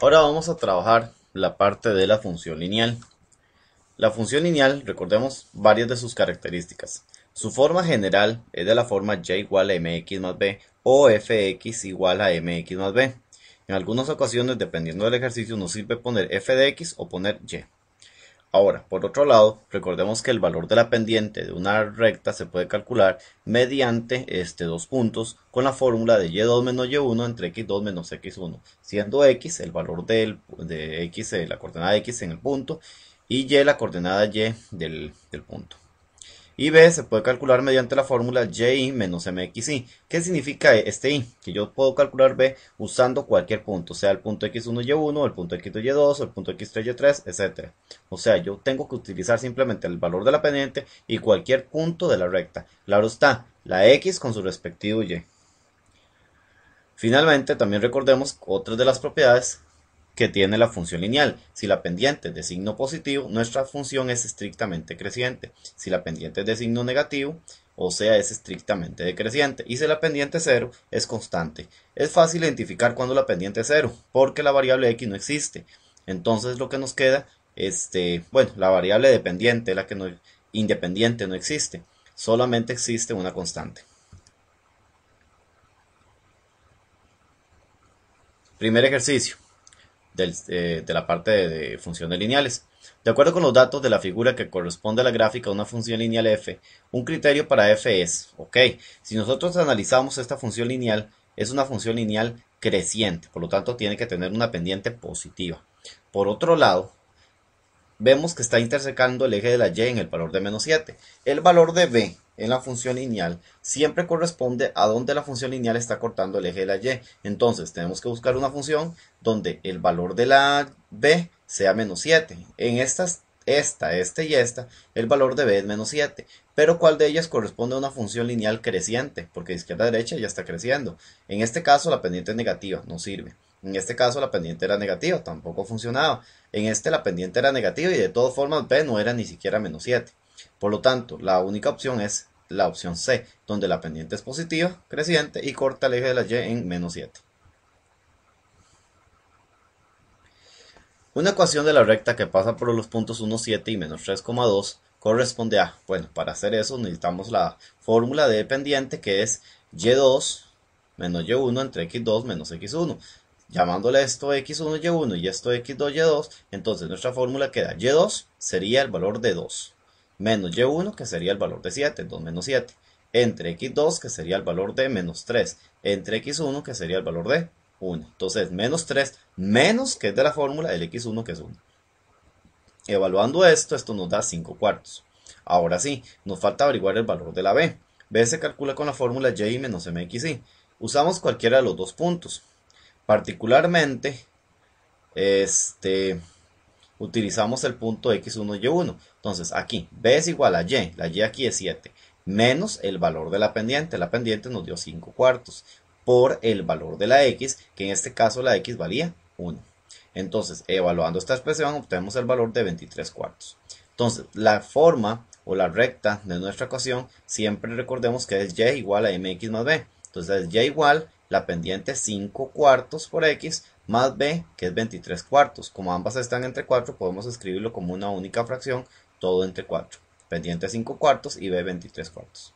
Ahora vamos a trabajar la parte de la función lineal. La función lineal, recordemos varias de sus características. Su forma general es de la forma y igual a mx más b o fx igual a mx más b. En algunas ocasiones, dependiendo del ejercicio, nos sirve poner f de x o poner y. Ahora, por otro lado, recordemos que el valor de la pendiente de una recta se puede calcular mediante dos puntos con la fórmula de y2 menos y1 entre x2 menos x1, siendo x el valor de x, la coordenada x en el punto, y y la coordenada y del punto. Y b se puede calcular mediante la fórmula y menos mxi. ¿Qué significa este i? Que yo puedo calcular b usando cualquier punto, sea el punto x1 y1, el punto x2 y2, el punto x3 y3, etc. O sea, yo tengo que utilizar simplemente el valor de la pendiente y cualquier punto de la recta. Claro está, la x con su respectivo y. Finalmente, también recordemos otras de las propiedades que tiene la función lineal. Si la pendiente es de signo positivo, nuestra función es estrictamente creciente. Si la pendiente es de signo negativo, o sea, es estrictamente decreciente. Y si la pendiente es cero, es constante. Es fácil identificar cuando la pendiente es cero, porque la variable x no existe. Entonces lo que nos queda, bueno, la variable dependiente, la que no, independiente no existe. Solamente existe una constante. Primer ejercicio. De la parte de funciones lineales. De acuerdo con los datos de la figura que corresponde a la gráfica de una función lineal f, un criterio para f es, ok, si nosotros analizamos esta función lineal, es una función lineal creciente, por lo tanto tiene que tener una pendiente positiva. Por otro lado, vemos que está intersecando el eje de la y en el valor de menos 7. El valor de b en la función lineal siempre corresponde a donde la función lineal está cortando el eje de la y. Entonces tenemos que buscar una función donde el valor de la b sea menos 7. En esta y esta, el valor de b es menos 7. Pero ¿cuál de ellas corresponde a una función lineal creciente? Porque de izquierda a derecha ya está creciendo. En este caso la pendiente es negativa, no sirve. En este caso la pendiente era negativa, tampoco funcionaba. En este la pendiente era negativa y de todas formas b no era ni siquiera menos 7. Por lo tanto, la única opción es la opción C, donde la pendiente es positiva, creciente y corta el eje de la y en menos 7. Una ecuación de la recta que pasa por los puntos 1, 7 y menos 3,2 corresponde a, bueno, para hacer eso necesitamos la fórmula de pendiente que es y2 menos y1 entre x2 menos x1. Llamándole esto x1 y1 y esto x2 y2, entonces nuestra fórmula queda y2 sería el valor de 2, menos y1 que sería el valor de 7, 2 menos 7, entre x2 que sería el valor de menos 3, entre x1 que sería el valor de 1. Entonces menos 3 menos, que es de la fórmula, el x1 que es 1. Evaluando esto nos da 5 cuartos. Ahora sí, nos falta averiguar el valor de la b. B se calcula con la fórmula y menos mxi. Usamos cualquiera de los dos puntos. Particularmente, utilizamos el punto x1 y 1. Entonces aquí b es igual a y, la y aquí es 7, menos el valor de la pendiente. La pendiente nos dio 5 cuartos por el valor de la x, que en este caso la x valía 1. Entonces, evaluando esta expresión, obtenemos el valor de 23 cuartos. Entonces, la forma o la recta de nuestra ecuación, siempre recordemos que es y igual a mx más b. Entonces, es y igual la pendiente 5 cuartos por x más b, que es 23 cuartos. Como ambas están entre 4, podemos escribirlo como una única fracción, todo entre 4. Pendiente 5 cuartos y b 23 cuartos.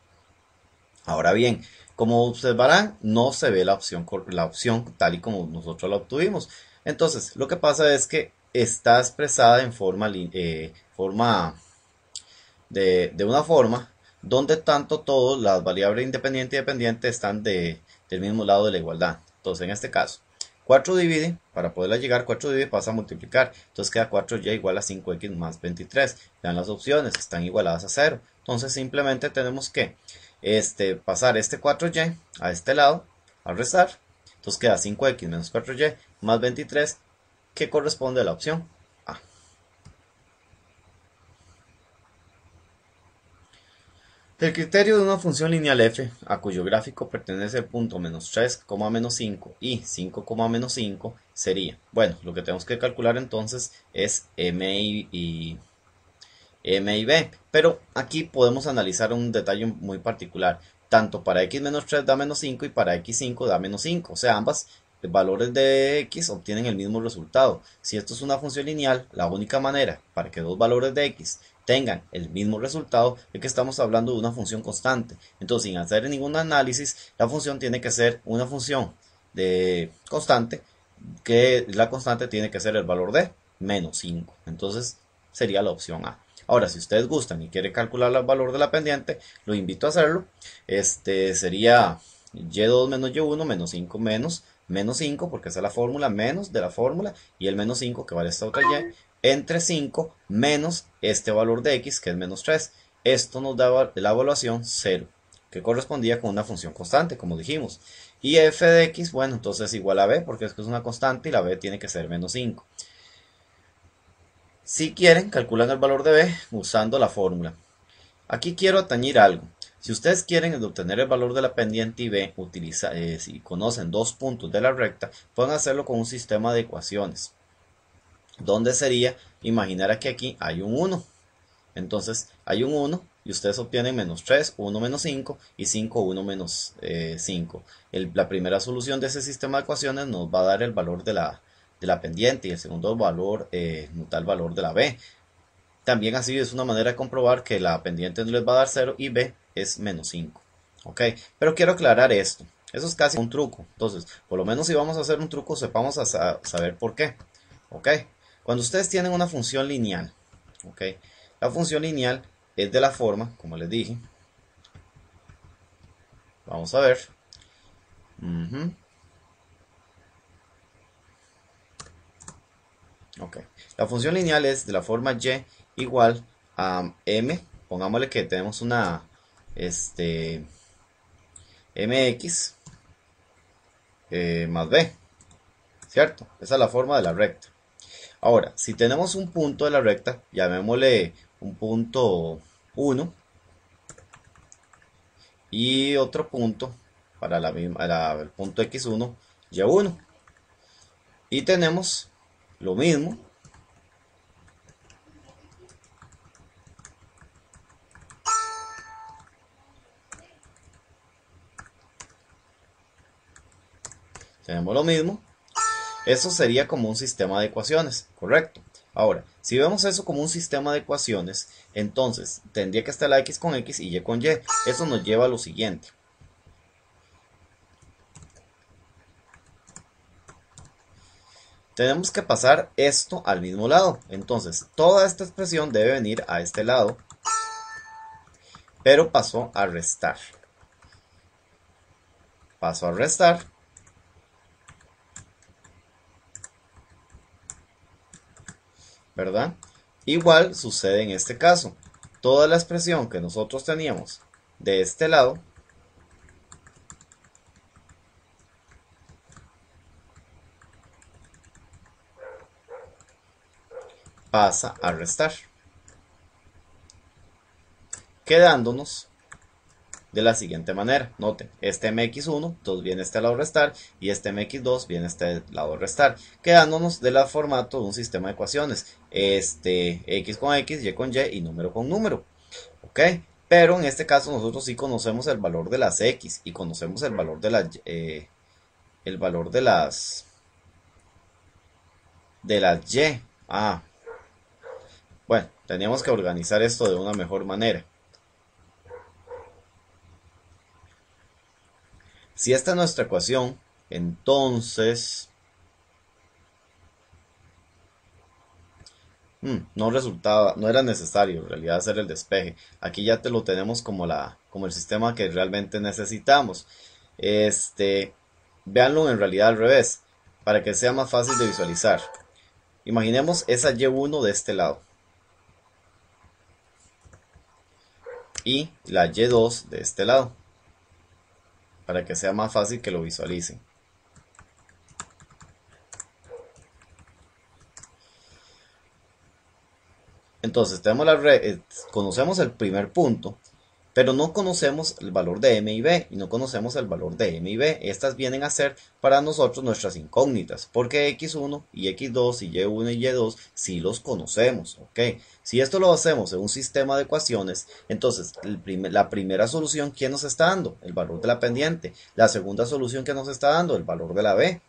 Ahora bien, como observarán, no se ve la opción tal y como nosotros la obtuvimos. Entonces, lo que pasa es que está expresada en de una forma donde tanto todas las variables independiente y dependiente están del mismo lado de la igualdad. Entonces, en este caso, 4 divide, para poderla llegar, 4 divide pasa a multiplicar. Entonces queda 4y igual a 5x más 23. Vean las opciones, están igualadas a 0. Entonces simplemente tenemos que pasar este 4y a este lado, a restar. Entonces queda 5x menos 4y más 23, que corresponde a la opción A. El criterio de una función lineal f, a cuyo gráfico pertenece el punto menos 3, menos 5 y 5, menos 5, sería, bueno, lo que tenemos que calcular entonces es m y b, pero aquí podemos analizar un detalle muy particular. Tanto para x menos 3 da menos 5 y para x5 da menos 5, o sea, ambas valores de x obtienen el mismo resultado. Si esto es una función lineal, la única manera para que dos valores de x tengan el mismo resultado es que estamos hablando de una función constante. Entonces, sin hacer ningún análisis, la función tiene que ser una función de constante, que la constante tiene que ser el valor de menos 5. Entonces, sería la opción A. Ahora, si ustedes gustan y quieren calcular el valor de la pendiente, lo invito a hacerlo. Sería y2 menos y1 menos 5 menos 5, porque esa es la fórmula, menos de la fórmula, y el menos 5 que vale esta otra y, entre 5 menos este valor de x, que es menos 3. Esto nos da la evaluación 0, que correspondía con una función constante, como dijimos. Y f de x, bueno, entonces es igual a b, porque es que es una constante y la b tiene que ser menos 5. Si quieren, calculan el valor de b usando la fórmula. Aquí quiero atañir algo. Si ustedes quieren obtener el valor de la pendiente y b, si conocen dos puntos de la recta, pueden hacerlo con un sistema de ecuaciones. ¿Dónde sería? Imaginar que aquí hay un 1. Entonces hay un 1 y ustedes obtienen menos 3, 1 menos 5 y 5, 1 menos 5. La primera solución de ese sistema de ecuaciones nos va a dar el valor de la pendiente y el segundo valor nos da el valor de la b. También así es una manera de comprobar que la pendiente no les va a dar 0 y b es menos 5. ¿Ok? Pero quiero aclarar esto. Eso es casi un truco. Entonces, por lo menos si vamos a hacer un truco, sepamos saber por qué. ¿Ok? Cuando ustedes tienen una función lineal, ¿ok? La función lineal es de la forma, como les dije. Vamos a ver. Ok. La función lineal es de la forma y igual a m. Pongámosle que tenemos una mx más b, ¿cierto? Esa es la forma de la recta. Ahora, si tenemos un punto de la recta, llamémosle un punto 1 y otro punto para el punto x1, y1. Y tenemos lo mismo Eso sería como un sistema de ecuaciones, ¿correcto? Ahora, si vemos eso como un sistema de ecuaciones, entonces tendría que estar la x con x y y con y. Eso nos lleva a lo siguiente. Tenemos que pasar esto al mismo lado. Entonces, toda esta expresión debe venir a este lado, pero pasó a restar. Pasó a restar. ¿Verdad? Igual sucede en este caso. Toda la expresión que nosotros teníamos de este lado pasa a restar, quedándonos de la siguiente manera. Noten, este mx1 entonces viene este lado restar y este mx2 viene este lado restar, quedándonos del formato de un sistema de ecuaciones, x con x, y con y y número con número. ¿Ok? Pero en este caso nosotros sí conocemos el valor de las x y conocemos el valor de las y. Bueno, teníamos que organizar esto de una mejor manera. Si esta es nuestra ecuación, entonces no era necesario en realidad hacer el despeje. Aquí ya te lo tenemos como el sistema que realmente necesitamos. Véanlo en realidad al revés, para que sea más fácil de visualizar. Imaginemos esa y1 de este lado y la y2 de este lado, para que sea más fácil que lo visualicen. Entonces conocemos el primer punto, pero no conocemos el valor de m y b, y no conocemos el valor de m y b. Estas vienen a ser para nosotros nuestras incógnitas, porque x1 y x2 y y1 y y2 sí los conocemos, ¿ok? Si esto lo hacemos en un sistema de ecuaciones, entonces la primera solución, ¿quién nos está dando? El valor de la pendiente. La segunda solución que nos está dando, el valor de la b.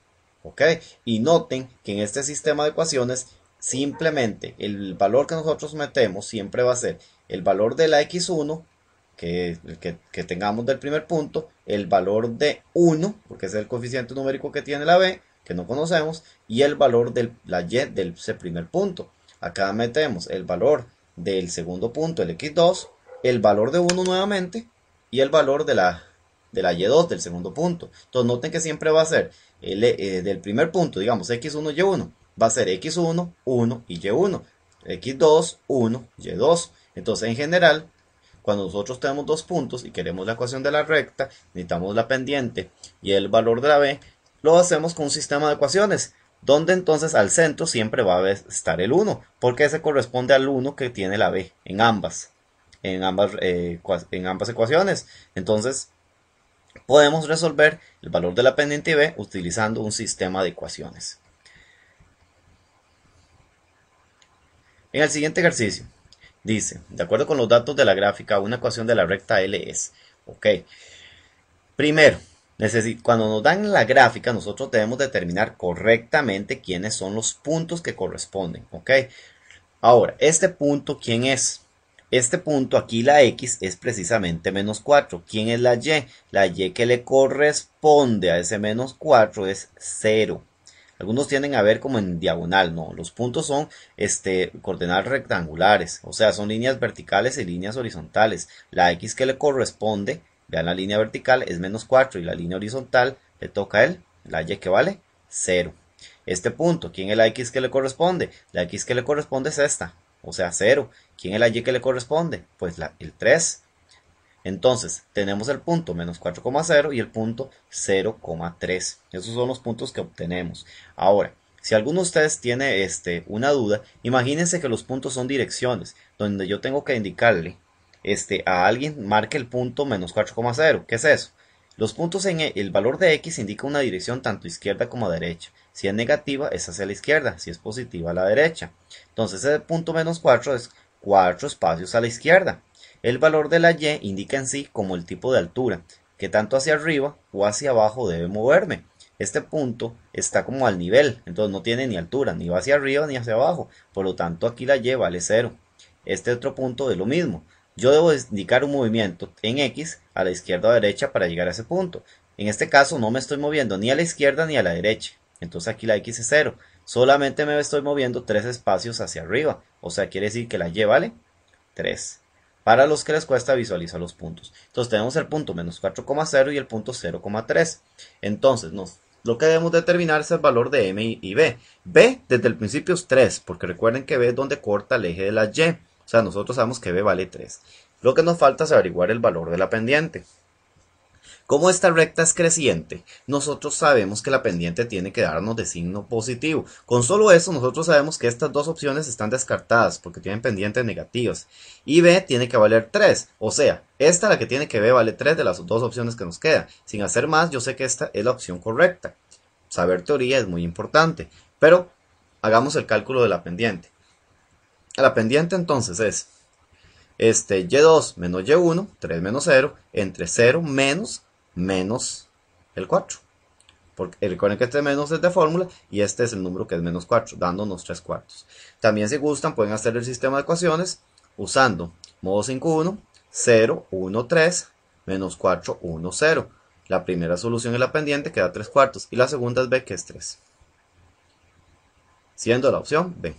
¿ok? Y noten que en este sistema de ecuaciones simplemente el valor que nosotros metemos siempre va a ser el valor de la x1 que tengamos del primer punto, el valor de 1, porque es el coeficiente numérico que tiene la b, que no conocemos, y el valor de la y del primer punto. Acá metemos el valor del segundo punto, el x2, el valor de 1 nuevamente, y el valor de la y2 del segundo punto. Entonces noten que siempre va a ser del primer punto, digamos x1, y1, va a ser x1, 1 y y1, x2, 1, y2. Entonces en general, cuando nosotros tenemos dos puntos y queremos la ecuación de la recta, necesitamos la pendiente y el valor de la b, lo hacemos con un sistema de ecuaciones, donde entonces al centro siempre va a estar el 1, porque ese corresponde al 1 que tiene la b en ambas ecuaciones. Entonces podemos resolver el valor de la pendiente y b utilizando un sistema de ecuaciones. En el siguiente ejercicio, dice, de acuerdo con los datos de la gráfica, una ecuación de la recta L es, ok, primero, cuando nos dan la gráfica, nosotros debemos determinar correctamente quiénes son los puntos que corresponden, ok. Ahora, este punto, ¿quién es? Este punto, aquí la x es precisamente menos 4. ¿Quién es la y? La y que le corresponde a ese menos 4 es 0. Algunos tienden a ver como en diagonal, no, los puntos son coordenadas rectangulares, o sea, son líneas verticales y líneas horizontales. La x que le corresponde, vean la línea vertical, es menos 4 y la línea horizontal le toca a él, la y que vale 0. Este punto, ¿quién es la x que le corresponde? La x que le corresponde es esta, o sea, 0. ¿Quién es la y que le corresponde? Pues el 3. Entonces, tenemos el punto menos 4,0 y el punto 0,3. Esos son los puntos que obtenemos. Ahora, si alguno de ustedes tiene una duda, imagínense que los puntos son direcciones, donde yo tengo que indicarle a alguien, marque el punto menos 4,0. ¿Qué es eso? Los puntos en el valor de x indica una dirección tanto izquierda como derecha. Si es negativa, es hacia la izquierda. Si es positiva, a la derecha. Entonces, el punto menos 4 es 4 espacios a la izquierda. El valor de la y indica en sí como el tipo de altura, que tanto hacia arriba o hacia abajo debe moverme. Este punto está como al nivel, entonces no tiene ni altura, ni va hacia arriba ni hacia abajo, por lo tanto aquí la y vale 0. Este otro punto es lo mismo. Yo debo indicar un movimiento en x a la izquierda o derecha para llegar a ese punto. En este caso no me estoy moviendo ni a la izquierda ni a la derecha, entonces aquí la x es 0. Solamente me estoy moviendo 3 espacios hacia arriba, o sea, quiere decir que la y vale 3. Para los que les cuesta visualizar los puntos. Entonces tenemos el punto menos 4,0 y el punto 0,3. Entonces lo que debemos determinar es el valor de m y b. B desde el principio es 3, porque recuerden que b es donde corta el eje de la y. O sea, nosotros sabemos que b vale 3. Lo que nos falta es averiguar el valor de la pendiente. Como esta recta es creciente, nosotros sabemos que la pendiente tiene que darnos de signo positivo. Con solo eso, nosotros sabemos que estas dos opciones están descartadas porque tienen pendientes negativas. Y b tiene que valer 3. O sea, esta la que tiene que b vale 3 de las dos opciones que nos quedan. Sin hacer más, yo sé que esta es la opción correcta. Saber teoría es muy importante. Pero hagamos el cálculo de la pendiente. La pendiente entonces es y2 menos y1, 3 menos 0, entre 0 menos el 4. Porque recuerden que este menos es de fórmula y este es el número que es menos 4, dándonos 3 cuartos. También si gustan pueden hacer el sistema de ecuaciones usando modo 5,1, 0, 1, 3, menos 4, 1, 0. La primera solución es la pendiente que da 3 cuartos y la segunda es b que es 3. Siendo la opción B.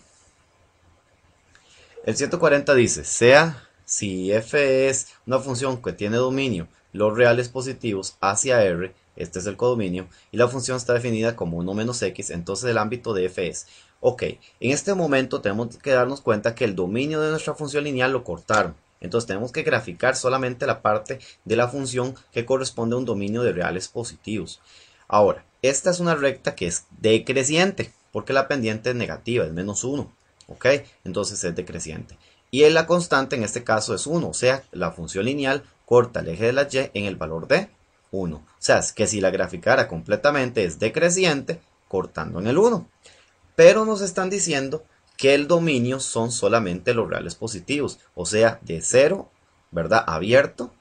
El 140 dice, sea si f es una función que tiene dominio los reales positivos hacia R, este es el codominio, y la función está definida como 1 menos x, entonces el ámbito de f es. Ok, en este momento tenemos que darnos cuenta que el dominio de nuestra función lineal lo cortaron. Entonces tenemos que graficar solamente la parte de la función que corresponde a un dominio de reales positivos. Ahora, esta es una recta que es decreciente, porque la pendiente es negativa, es menos 1. Ok, entonces es decreciente. Y la constante en este caso es 1, o sea, la función lineal corta el eje de la y en el valor de 1. O sea, es que si la graficara completamente es decreciente, cortando en el 1. Pero nos están diciendo que el dominio son solamente los reales positivos, o sea, de 0, ¿verdad? Abierto,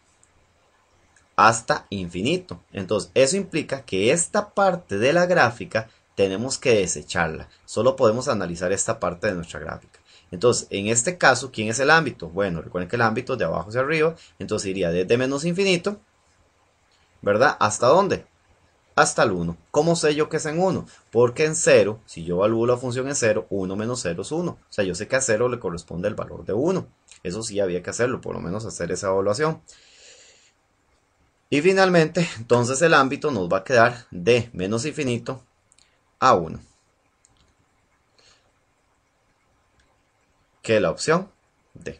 hasta infinito. Entonces, eso implica que esta parte de la gráfica tenemos que desecharla. Solo podemos analizar esta parte de nuestra gráfica. Entonces, en este caso, ¿quién es el ámbito? Bueno, recuerden que el ámbito es de abajo hacia arriba, entonces iría desde menos infinito, ¿verdad? ¿Hasta dónde? Hasta el 1. ¿Cómo sé yo que es en 1? Porque en 0, si yo evalúo la función en 0, 1 menos 0 es 1. O sea, yo sé que a 0 le corresponde el valor de 1. Eso sí había que hacerlo, por lo menos hacer esa evaluación. Y finalmente, entonces el ámbito nos va a quedar de menos infinito a 1. Que es la opción D.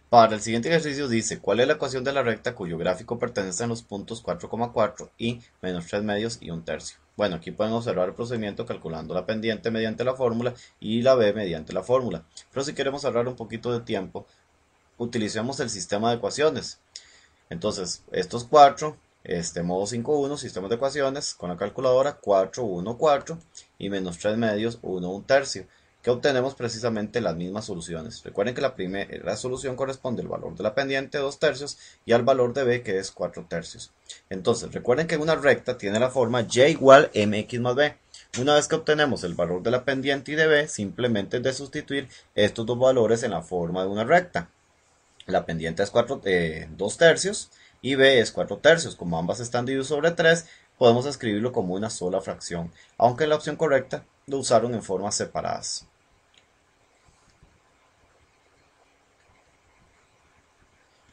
Para el siguiente ejercicio dice, ¿cuál es la ecuación de la recta cuyo gráfico pertenece a los puntos 4,4 y menos 3 medios y un tercio? Bueno, aquí pueden observar el procedimiento calculando la pendiente mediante la fórmula y la B mediante la fórmula. Pero si queremos ahorrar un poquito de tiempo, utilicemos el sistema de ecuaciones. Entonces, estos 4, modo 5,1, sistema de ecuaciones, con la calculadora 4, 1, 4 y menos 3 medios, 1, un tercio, que obtenemos precisamente las mismas soluciones. Recuerden que la primera solución corresponde al valor de la pendiente 2 tercios y al valor de B que es 4 tercios. Entonces, recuerden que una recta tiene la forma y igual mx más b. Una vez que obtenemos el valor de la pendiente y de B, simplemente es de sustituir estos dos valores en la forma de una recta. La pendiente es 2 tercios y B es 4 tercios. Como ambas están divididas sobre 3, podemos escribirlo como una sola fracción, aunque la opción correcta lo usaron en formas separadas.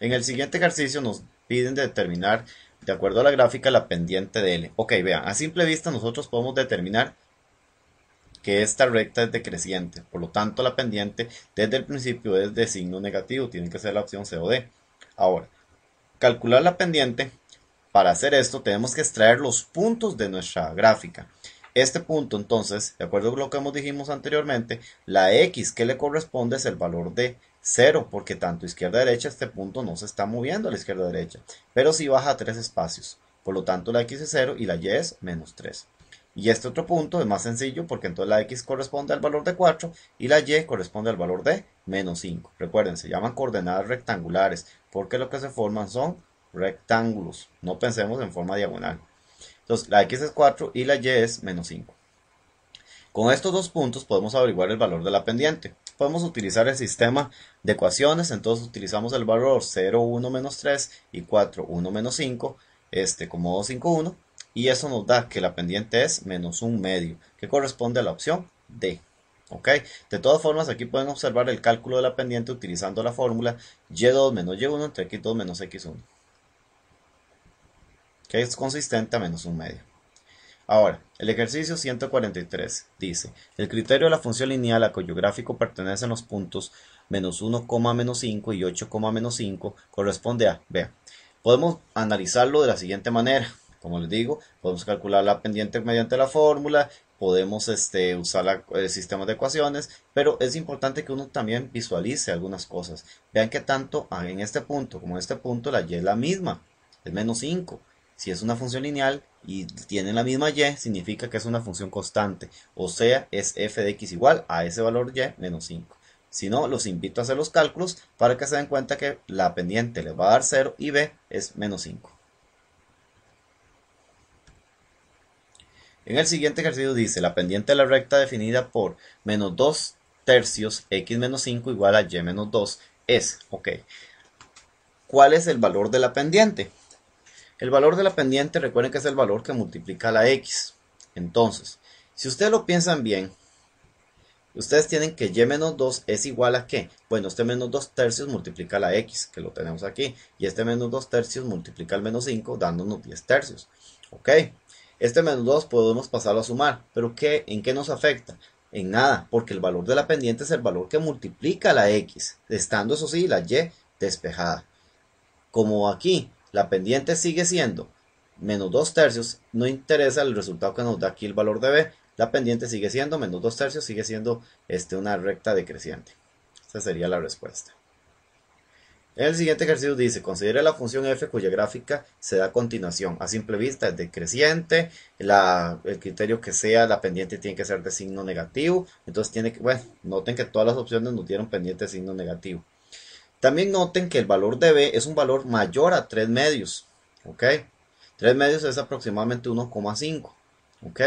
En el siguiente ejercicio nos piden determinar, de acuerdo a la gráfica, la pendiente de L. Ok, vean, a simple vista nosotros podemos determinar que esta recta es decreciente, por lo tanto la pendiente desde el principio es de signo negativo, tiene que ser la opción C o D. Ahora, calcular la pendiente, para hacer esto tenemos que extraer los puntos de nuestra gráfica. Este punto entonces, de acuerdo con lo que dijimos anteriormente, la X que le corresponde es el valor de 0, porque tanto izquierda derecha este punto no se está moviendo a la izquierda derecha, pero sí baja a 3 espacios, por lo tanto la X es 0 y la Y es menos 3. Y este otro punto es más sencillo porque entonces la X corresponde al valor de 4 y la Y corresponde al valor de menos 5. Recuerden, se llaman coordenadas rectangulares porque lo que se forman son rectángulos. No pensemos en forma diagonal. Entonces la X es 4 y la Y es menos 5. Con estos dos puntos podemos averiguar el valor de la pendiente. Podemos utilizar el sistema de ecuaciones, entonces utilizamos el valor 0, 1, menos 3 y 4, 1, menos 5, como 2, 5, 1. Y eso nos da que la pendiente es menos un medio, que corresponde a la opción D. ¿Ok? De todas formas, aquí pueden observar el cálculo de la pendiente utilizando la fórmula y2 menos y1 entre x2 menos x1, que es consistente a menos un medio. Ahora, el ejercicio 143 dice, el criterio de la función lineal a cuyo gráfico pertenecen los puntos menos 1, menos 5 y 8, menos 5 corresponde a, vean, podemos analizarlo de la siguiente manera. Como les digo, podemos calcular la pendiente mediante la fórmula, podemos usar el sistema de ecuaciones, pero es importante que uno también visualice algunas cosas. Vean que tanto en este punto como en este punto la y es la misma, es menos 5. Si es una función lineal y tiene la misma y, significa que es una función constante, o sea, es f de x igual a ese valor y menos 5. Si no, los invito a hacer los cálculos para que se den cuenta que la pendiente les va a dar 0 y b es menos 5. En el siguiente ejercicio dice, la pendiente de la recta definida por menos 2 tercios x menos 5 igual a y menos 2 es, ok, ¿cuál es el valor de la pendiente? El valor de la pendiente, recuerden que es el valor que multiplica la x. Entonces, si ustedes lo piensan bien, ustedes tienen que y menos 2 es igual a ¿qué? Bueno, este menos 2 tercios multiplica la x, que lo tenemos aquí. Y este menos 2 tercios multiplica el menos 5, dándonos 10 tercios. ¿Ok? Este menos 2 podemos pasarlo a sumar. ¿Pero en qué nos afecta? En nada, porque el valor de la pendiente es el valor que multiplica la x, estando eso sí la y despejada. Como aquí la pendiente sigue siendo menos 2 tercios, no interesa el resultado que nos da aquí el valor de b, la pendiente sigue siendo menos 2 tercios, sigue siendo una recta decreciente. Esta sería la respuesta. En el siguiente ejercicio dice, considere la función f cuya gráfica se da a continuación. A simple vista es decreciente, el criterio que sea, la pendiente tiene que ser de signo negativo, entonces tiene que, bueno, noten que todas las opciones nos dieron pendiente de signo negativo. También noten que el valor de b es un valor mayor a 3 medios, ¿ok? 3 medios es aproximadamente 1,5, ¿ok?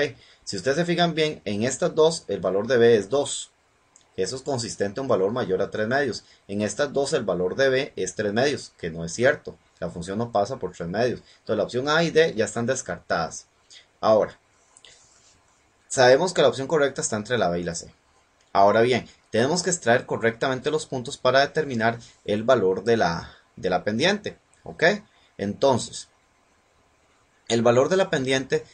Si ustedes se fijan bien, en estas dos el valor de b es 2. Eso es consistente a un valor mayor a 3 medios. En estas dos el valor de b es 3 medios, que no es cierto. La función no pasa por 3 medios. Entonces la opción A y D ya están descartadas. Ahora, sabemos que la opción correcta está entre la B y la C. Ahora bien, tenemos que extraer correctamente los puntos para determinar el valor de la pendiente. ¿Ok? Entonces, el valor de la pendiente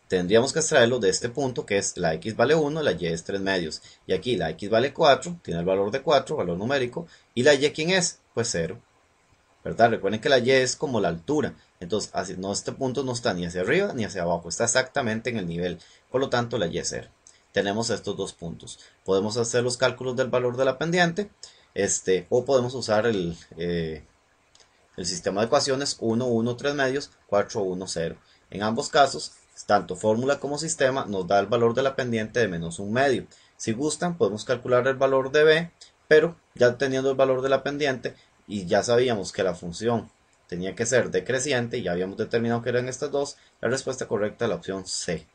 tendríamos que extraerlo de este punto, que es la x vale 1, la y es 3 medios. Y aquí la x vale 4, tiene el valor de 4, valor numérico. ¿Y la y quién es? Pues 0. ¿Verdad? Recuerden que la y es como la altura. Entonces, así, no, este punto no está ni hacia arriba ni hacia abajo, está exactamente en el nivel. Por lo tanto, la y es 0. Tenemos estos dos puntos. Podemos hacer los cálculos del valor de la pendiente, o podemos usar el sistema de ecuaciones 1, 1, 3 medios, 4, 1, 0. En ambos casos, tanto fórmula como sistema nos da el valor de la pendiente de menos 1 medio. Si gustan, podemos calcular el valor de b, pero ya teniendo el valor de la pendiente y ya sabíamos que la función tenía que ser decreciente y ya habíamos determinado que eran estas dos, la respuesta correcta es la opción C.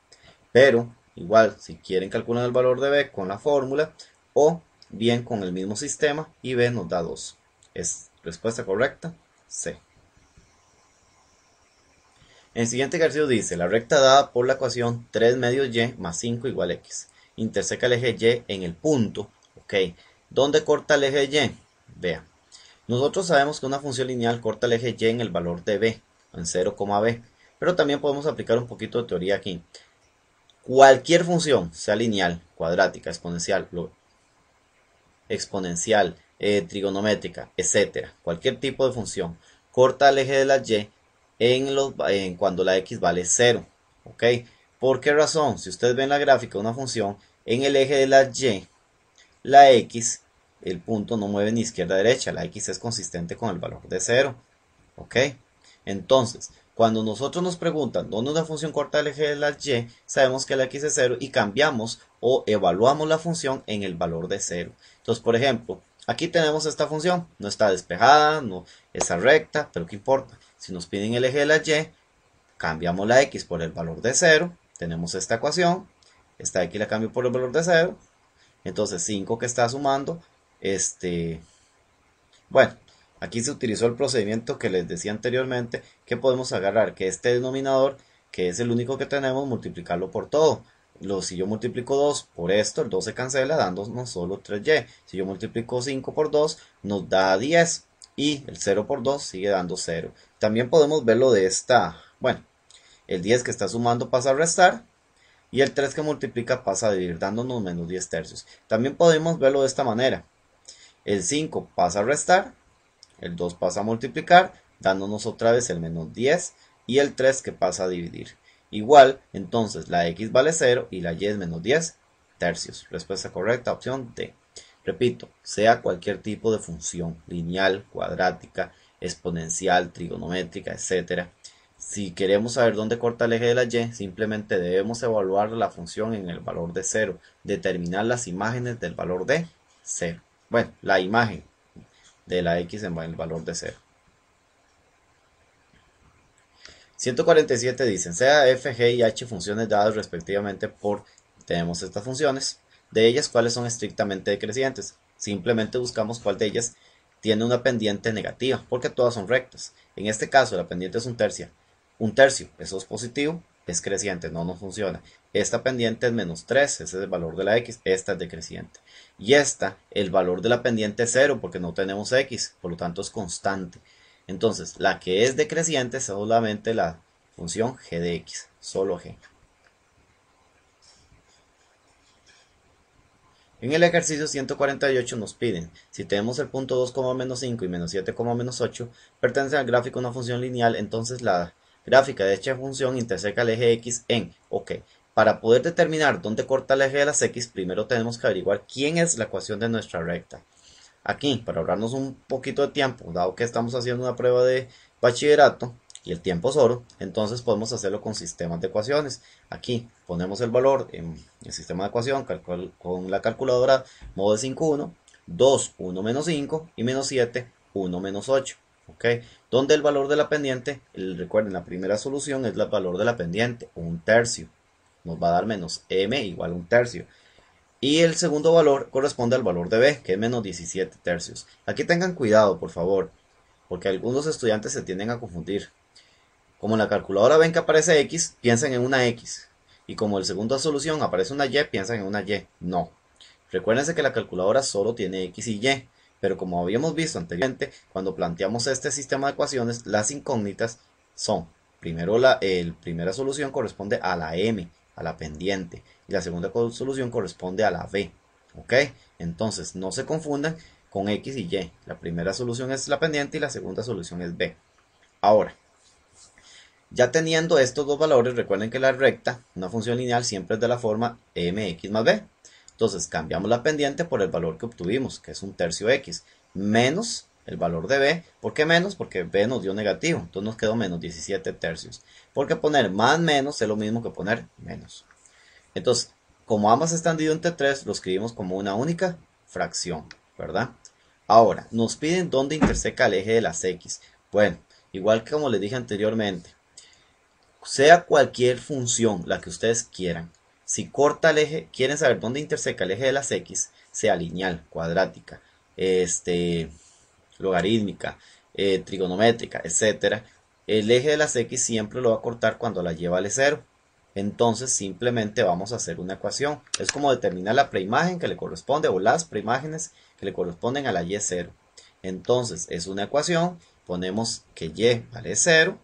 Pero, igual, si quieren calcular el valor de b con la fórmula o bien con el mismo sistema y b nos da 2. Es respuesta correcta C. El siguiente ejercicio dice, la recta dada por la ecuación 3 medios y más 5 igual x. Interseca el eje y en el punto. Ok, ¿dónde corta el eje y? Vea, nosotros sabemos que una función lineal corta el eje y en el valor de b, en 0,b. Pero también podemos aplicar un poquito de teoría aquí. Cualquier función, sea lineal, cuadrática, exponencial, trigonométrica, etcétera, cualquier tipo de función, corta el eje de la y cuando la x vale 0. ¿Ok? ¿Por qué razón? Si ustedes ven la gráfica de una función, en el eje de la y, la x, el punto no mueve ni izquierda a derecha, la x es consistente con el valor de 0. ¿Ok? Entonces, cuando nosotros nos preguntan dónde una función corta el eje de la y, sabemos que la x es 0 y cambiamos o evaluamos la función en el valor de 0. Entonces, por ejemplo, aquí tenemos esta función, no está despejada, no está recta, pero ¿qué importa? Si nos piden el eje de la y, cambiamos la x por el valor de 0, tenemos esta ecuación, esta x la cambio por el valor de 0, entonces 5 que está sumando, bueno, aquí se utilizó el procedimiento que les decía anteriormente, que podemos agarrar que este denominador, que es el único que tenemos, multiplicarlo por todo. Si yo multiplico 2 por esto, el 2 se cancela dándonos solo 3y. Si yo multiplico 5 por 2, nos da 10. Y el 0 por 2 sigue dando 0. También podemos verlo de bueno, el 10 que está sumando pasa a restar. Y el 3 que multiplica pasa a dividir, dándonos menos 10 tercios. También podemos verlo de esta manera. El 5 pasa a restar, el 2 pasa a multiplicar, dándonos otra vez el menos 10 y el 3 que pasa a dividir. Igual, entonces la x vale 0 y la y es menos 10 tercios. Respuesta correcta, opción D. Repito, sea cualquier tipo de función, lineal, cuadrática, exponencial, trigonométrica, etc. Si queremos saber dónde corta el eje de la y, simplemente debemos evaluar la función en el valor de 0, determinar las imágenes del valor de 0. Bueno, la imagen de la x en el valor de 0. 147 dicen, sea f, g y h funciones dadas respectivamente por, tenemos estas funciones, de ellas cuáles son estrictamente decrecientes. Simplemente buscamos cuál de ellas tiene una pendiente negativa, porque todas son rectas. En este caso la pendiente es un tercio, eso es positivo, es creciente, no nos funciona. Esta pendiente es menos 3, ese es el valor de la x, esta es decreciente. Y el valor de la pendiente es 0 porque no tenemos x, por lo tanto es constante. Entonces, la que es decreciente es solamente la función g de x, solo g. En el ejercicio 148 nos piden, si tenemos el punto 2, menos 5 y menos 7, menos 8, pertenece al gráfico una función lineal, entonces la gráfica de dicha función interseca el eje x en, ok, para poder determinar dónde corta el eje de las x, primero tenemos que averiguar quién es la ecuación de nuestra recta. Aquí, para ahorrarnos un poquito de tiempo, dado que estamos haciendo una prueba de bachillerato y el tiempo es oro, entonces podemos hacerlo con sistemas de ecuaciones. Aquí ponemos el valor en el sistema de ecuación con la calculadora modo de 5, 1, 2, 1 menos 5 y menos 7, 1 menos 8. ¿Ok? Donde el valor de la pendiente, recuerden, la primera solución es el valor de la pendiente, un tercio. Nos va a dar menos m igual a un tercio. Y el segundo valor corresponde al valor de b, que es menos 17 tercios. Aquí tengan cuidado, por favor, porque algunos estudiantes se tienden a confundir. Como en la calculadora ven que aparece x, piensan en una x. Y como en la segunda solución aparece una y, piensan en una y. No. Recuérdense que la calculadora solo tiene x y y. Pero como habíamos visto anteriormente, cuando planteamos este sistema de ecuaciones, las incógnitas son, primero la primera solución corresponde a la m, a la pendiente, y la segunda solución corresponde a la b. ¿Ok? Entonces, no se confundan con x y y. La primera solución es la pendiente y la segunda solución es b. Ahora, ya teniendo estos dos valores, recuerden que la recta, una función lineal, siempre es de la forma mx más b. Entonces cambiamos la pendiente por el valor que obtuvimos, que es un tercio x, menos el valor de b. ¿Por qué menos? Porque b nos dio negativo, entonces nos quedó menos 17 tercios. Porque poner más menos es lo mismo que poner menos. Entonces, como ambas están divididas entre 3, lo escribimos como una única fracción, ¿verdad? Ahora, nos piden dónde interseca el eje de las x. Bueno, igual que como les dije anteriormente, sea cualquier función la que ustedes quieran, si corta el eje, quieren saber dónde interseca el eje de las x, sea lineal, cuadrática, logarítmica, trigonométrica, etcétera, el eje de las x siempre lo va a cortar cuando la y vale 0. Entonces simplemente vamos a hacer una ecuación. Es como determinar la preimagen que le corresponde o las preimágenes que le corresponden a la y 0. Entonces es una ecuación, ponemos que y vale 0.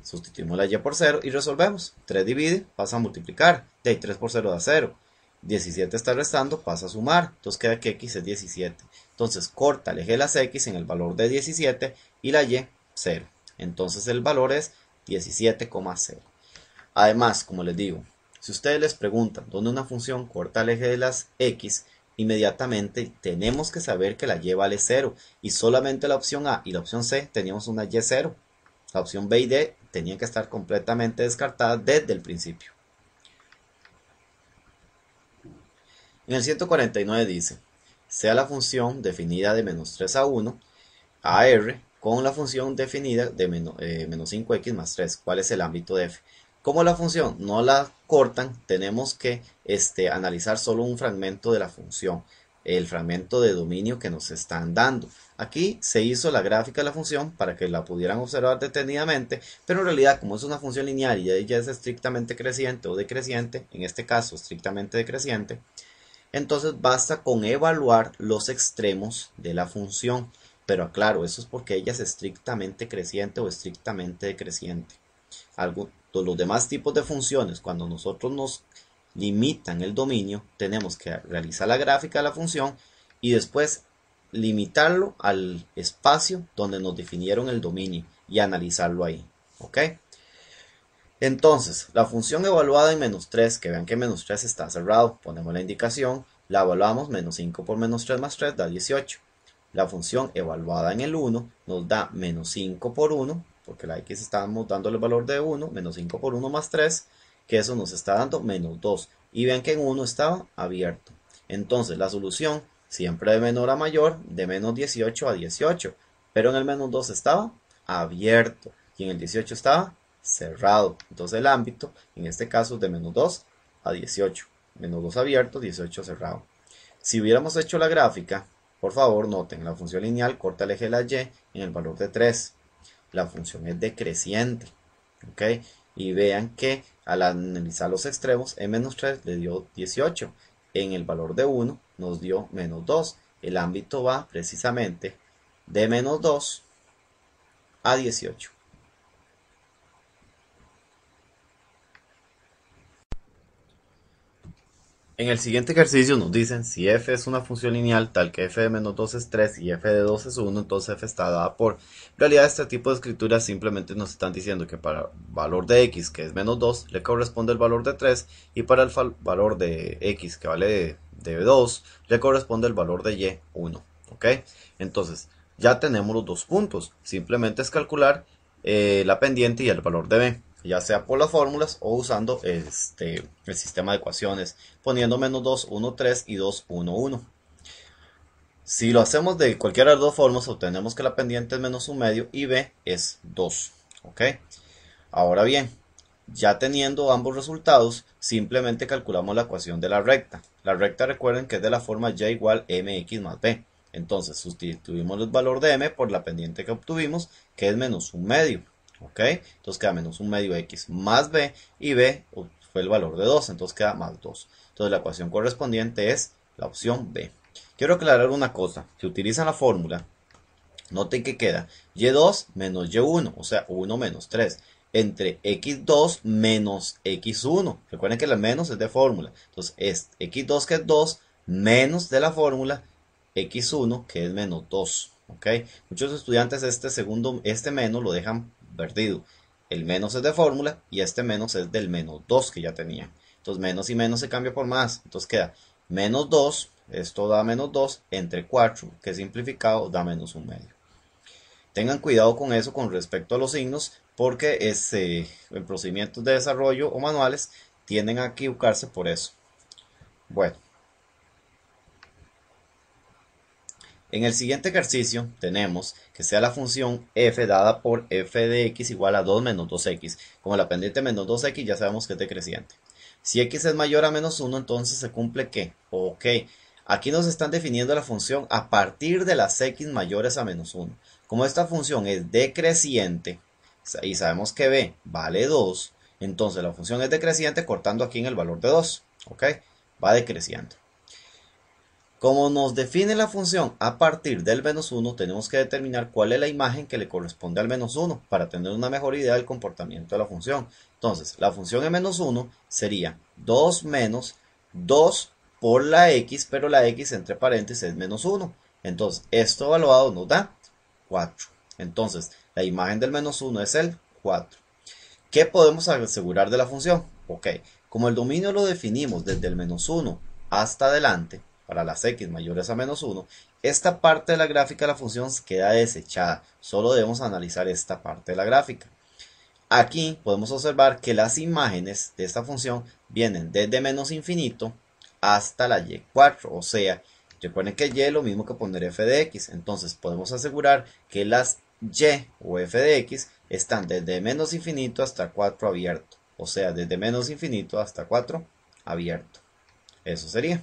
Sustituimos la y por 0 y resolvemos. 3 divide, pasa a multiplicar. De ahí 3 por 0 da 0. 17 está restando, pasa a sumar. Entonces queda que x es 17. Entonces corta el eje de las x en el valor de 17 y la y 0. Entonces el valor es 17,0. Además, como les digo, si ustedes les preguntan dónde una función corta el eje de las x, inmediatamente tenemos que saber que la y vale 0 y solamente la opción A y la opción C teníamos una y 0. La opción B y D tenían que estar completamente descartadas desde el principio. En el 149 dice, sea la función definida de menos 3 a 1, a r, con la función definida de menos 5x más 3. ¿Cuál es el ámbito de f? Como la función no la cortan, tenemos que analizar solo un fragmento de la función, el fragmento de dominio que nos están dando. Aquí se hizo la gráfica de la función para que la pudieran observar detenidamente, pero en realidad como es una función lineal y ella es estrictamente creciente o decreciente, en este caso estrictamente decreciente, entonces basta con evaluar los extremos de la función. Pero aclaro, eso es porque ella es estrictamente creciente o estrictamente decreciente. Los demás tipos de funciones, cuando nosotros nos limitan el dominio, tenemos que realizar la gráfica de la función y después limitarlo al espacio donde nos definieron el dominio y analizarlo ahí. ¿Ok? Entonces, la función evaluada en menos 3, que vean que menos 3 está cerrado, ponemos la indicación, la evaluamos, menos 5 por menos 3 más 3 da 18. La función evaluada en el 1 nos da menos 5 por 1, porque la x estábamos dándole el valor de 1, menos 5 por 1 más 3, que eso nos está dando menos 2. Y vean que en 1 estaba abierto. Entonces la solución siempre de menor a mayor, de menos 18 a 18. Pero en el menos 2 estaba abierto y en el 18 estaba cerrado. Entonces el ámbito, en este caso, es de menos 2 a 18. Menos 2 abierto, 18 cerrado. Si hubiéramos hecho la gráfica, por favor noten, la función lineal corta el eje de la y en el valor de 3. La función es decreciente. ¿Ok? Y vean que al analizar los extremos, en menos 3 le dio 18. En el valor de 1 nos dio menos 2. El ámbito va precisamente de menos 2 a 18. En el siguiente ejercicio nos dicen si f es una función lineal tal que f de menos 2 es 3 y f de 2 es 1, entonces f está dada por. En realidad este tipo de escrituras simplemente nos están diciendo que para el valor de x, que es menos 2, le corresponde el valor de 3 y para el valor de x, que vale de 2, le corresponde el valor de y 1. ¿Ok? Entonces ya tenemos los dos puntos, simplemente es calcular la pendiente y el valor de b, ya sea por las fórmulas o usando el sistema de ecuaciones, poniendo menos 2, 1, 3 y 2, 1, 1. Si lo hacemos de cualquiera de las dos formas, obtenemos que la pendiente es menos un medio y b es 2. ¿Ok? Ahora bien, ya teniendo ambos resultados, simplemente calculamos la ecuación de la recta. La recta, recuerden que es de la forma y igual mx más b. Entonces sustituimos el valor de m por la pendiente que obtuvimos, que es menos un medio. ¿Ok? Entonces queda menos un medio x más b, y b fue el valor de 2, entonces queda más 2. Entonces la ecuación correspondiente es la opción b. Quiero aclarar una cosa. Si utilizan la fórmula, noten que queda y2 menos y1, o sea 1 menos 3, entre x2 menos x1. Recuerden que la menos es de fórmula. Entonces es x2 que es 2 menos de la fórmula x1 que es menos 2. ¿Ok? Muchos estudiantes este menos lo dejan perdido. El menos es de fórmula y este menos es del menos 2 que ya tenía. Entonces menos y menos se cambia por más. Entonces queda menos 2, esto da menos 2, entre 4, que simplificado da menos un medio. Tengan cuidado con eso con respecto a los signos, porque en procedimientos de desarrollo o manuales tienden a equivocarse por eso. Bueno, en el siguiente ejercicio tenemos que sea la función f dada por f de x igual a 2 menos 2x. Como la pendiente menos 2x ya sabemos que es decreciente. Si x es mayor a menos 1, entonces se cumple ¿qué? Ok, aquí nos están definiendo la función a partir de las x mayores a menos 1. Como esta función es decreciente y sabemos que b vale 2, entonces la función es decreciente cortando aquí en el valor de 2. Ok, va decreciendo. Como nos define la función a partir del menos 1, tenemos que determinar cuál es la imagen que le corresponde al menos 1 para tener una mejor idea del comportamiento de la función. Entonces, la función de menos 1 sería 2 menos 2 por la x, pero la x entre paréntesis es menos 1. Entonces, esto evaluado nos da 4. Entonces, la imagen del menos 1 es el 4. ¿Qué podemos asegurar de la función? Ok, como el dominio lo definimos desde el menos 1 hasta adelante, para las x mayores a menos 1, esta parte de la gráfica de la función queda desechada. Solo debemos analizar esta parte de la gráfica. Aquí podemos observar que las imágenes de esta función vienen desde menos infinito hasta la y4. O sea, recuerden que y es lo mismo que poner f de x. Entonces podemos asegurar que las y o f de x están desde menos infinito hasta 4 abierto. O sea, desde menos infinito hasta 4 abierto. Eso sería.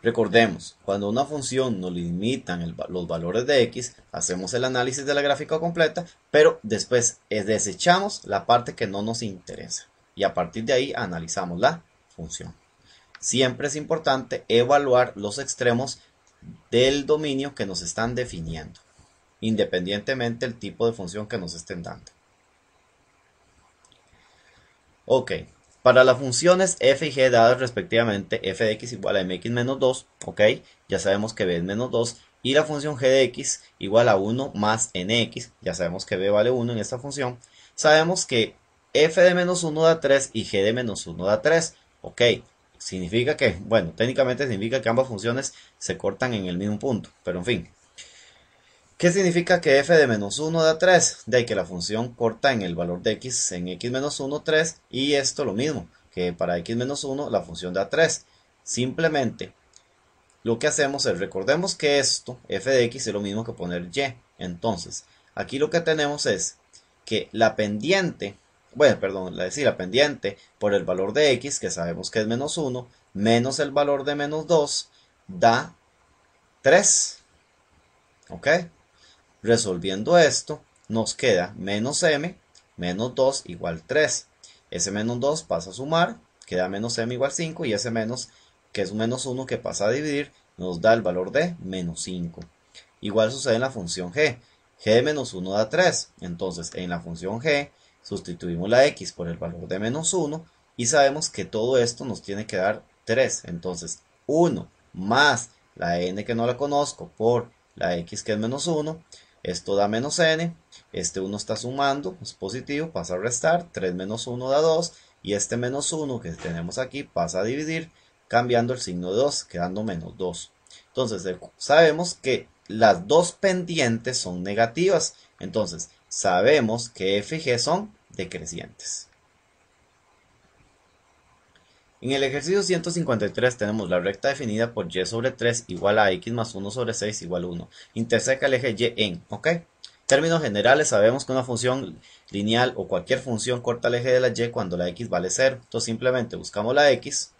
Recordemos, cuando una función nos limitan los valores de x, hacemos el análisis de la gráfica completa, pero después desechamos la parte que no nos interesa y a partir de ahí analizamos la función. Siempre es importante evaluar los extremos del dominio que nos están definiendo, independientemente del tipo de función que nos estén dando. Ok, para las funciones f y g dadas respectivamente, f de x igual a mx menos 2, ok, ya sabemos que b es menos 2, y la función g de x igual a 1 más nx, ya sabemos que b vale 1 en esta función, sabemos que f de menos 1 da 3 y g de menos 1 da 3, ok, significa que, bueno, técnicamente significa que ambas funciones se cortan en el mismo punto, pero en fin. ¿Qué significa que f de menos 1 da 3? De ahí que la función corta en el valor de x en x menos 1, 3. Y esto lo mismo, que para x menos 1 la función da 3. Simplemente lo que hacemos es, recordemos que esto, f de x es lo mismo que poner y. Entonces, aquí lo que tenemos es que la pendiente, bueno, perdón, la pendiente por el valor de x, que sabemos que es menos 1, menos el valor de menos 2, da 3. ¿Ok? Resolviendo esto, nos queda menos m, menos 2 igual 3. Ese menos 2 pasa a sumar, queda menos m igual 5 y ese menos, que es un menos 1 que pasa a dividir, nos da el valor de menos 5. Igual sucede en la función g. G de menos 1 da 3. Entonces, en la función g, sustituimos la x por el valor de menos 1 y sabemos que todo esto nos tiene que dar 3. Entonces, 1 más la n que no la conozco por la x que es menos 1, esto da menos n, este 1 está sumando, es positivo, pasa a restar, 3 menos 1 da 2, y este menos 1 que tenemos aquí pasa a dividir, cambiando el signo de 2, quedando menos 2. Entonces sabemos que las dos pendientes son negativas, entonces sabemos que f y g son decrecientes. En el ejercicio 153 tenemos la recta definida por y sobre 3 igual a x más 1 sobre 6 igual a 1. Interseca el eje y en, ¿ok? Términos generales, sabemos que una función lineal o cualquier función corta el eje de la y cuando la x vale 0. Entonces simplemente buscamos la x,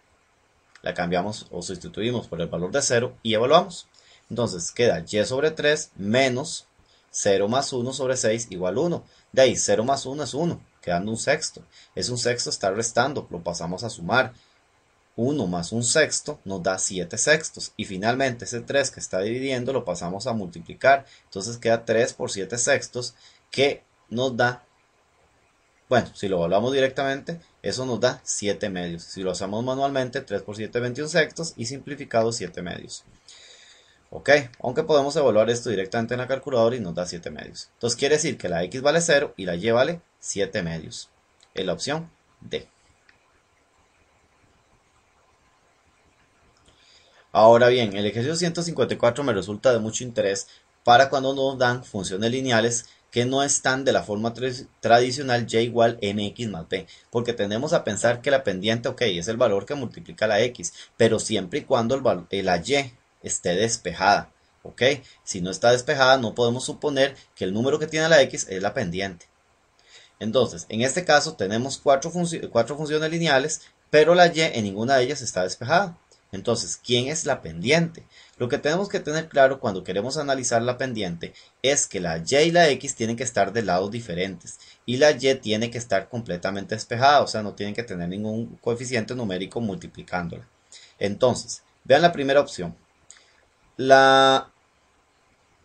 la cambiamos o sustituimos por el valor de 0 y evaluamos. Entonces queda y sobre 3 menos 0 más 1 sobre 6 igual a 1. De ahí 0 más 1 es 1, quedando un sexto. Es un sexto, está restando, lo pasamos a sumar. 1 más un sexto nos da 7 sextos. Y finalmente ese 3 que está dividiendo lo pasamos a multiplicar. Entonces queda 3 por 7 sextos que nos da, bueno, si lo evaluamos directamente, eso nos da 7 medios. Si lo hacemos manualmente, 3 por 7, 21 sextos y simplificado 7 medios. Ok, aunque podemos evaluar esto directamente en la calculadora y nos da 7 medios. Entonces quiere decir que la x vale 0 y la y vale 7 medios. Es la opción D. Ahora bien, el ejercicio 154 me resulta de mucho interés para cuando nos dan funciones lineales que no están de la forma tradicional y igual mx más b, porque tendemos a pensar que la pendiente, ok, es el valor que multiplica la x, pero siempre y cuando la y esté despejada, ok, si no está despejada no podemos suponer que el número que tiene la x es la pendiente. Entonces, en este caso tenemos cuatro funciones lineales, pero la y en ninguna de ellas está despejada. Entonces, ¿quién es la pendiente? Lo que tenemos que tener claro cuando queremos analizar la pendiente es que la y y la x tienen que estar de lados diferentes y la y tiene que estar completamente despejada, o sea, no tienen que tener ningún coeficiente numérico multiplicándola. Entonces, vean la primera opción. La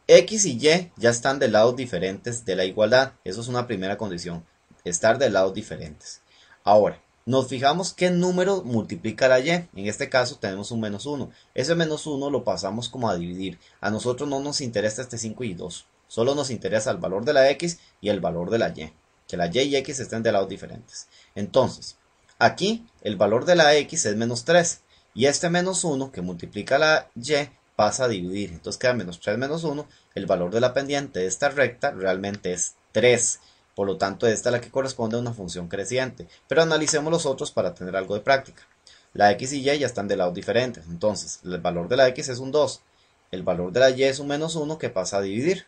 x y y ya están de lados diferentes de la igualdad, eso es una primera condición, estar de lados diferentes. Ahora, nos fijamos qué número multiplica la y. En este caso tenemos un menos 1. Ese menos 1 lo pasamos como a dividir. A nosotros no nos interesa este 5 y 2. Solo nos interesa el valor de la x y el valor de la y. Que la y x estén de lados diferentes. Entonces, aquí el valor de la x es menos 3. Y este menos 1 que multiplica la y pasa a dividir. Entonces queda menos 3 menos 1. El valor de la pendiente de esta recta realmente es 3. Por lo tanto, esta es la que corresponde a una función creciente. Pero analicemos los otros para tener algo de práctica. La x y y ya están de lados diferentes. Entonces, el valor de la x es un 2. El valor de la y es un menos 1 que pasa a dividir.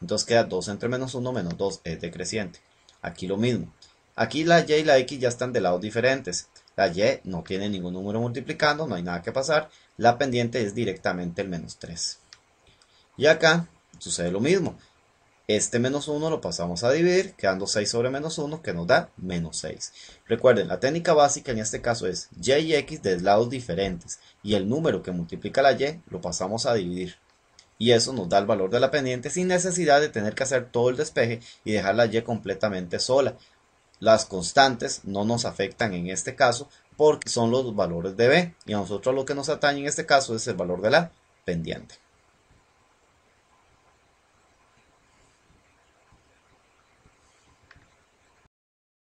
Entonces queda 2 entre menos 1 menos 2 es decreciente. Aquí lo mismo. Aquí la y la x ya están de lados diferentes. La y no tiene ningún número multiplicando, no hay nada que pasar. La pendiente es directamente el menos 3. Y acá sucede lo mismo. Este menos 1 lo pasamos a dividir, quedando 6 sobre menos 1, que nos da menos 6. Recuerden, la técnica básica en este caso es y y x de lados diferentes, y el número que multiplica la y lo pasamos a dividir. Y eso nos da el valor de la pendiente sin necesidad de tener que hacer todo el despeje y dejar la y completamente sola. Las constantes no nos afectan en este caso porque son los valores de b, y a nosotros lo que nos atañe en este caso es el valor de la pendiente.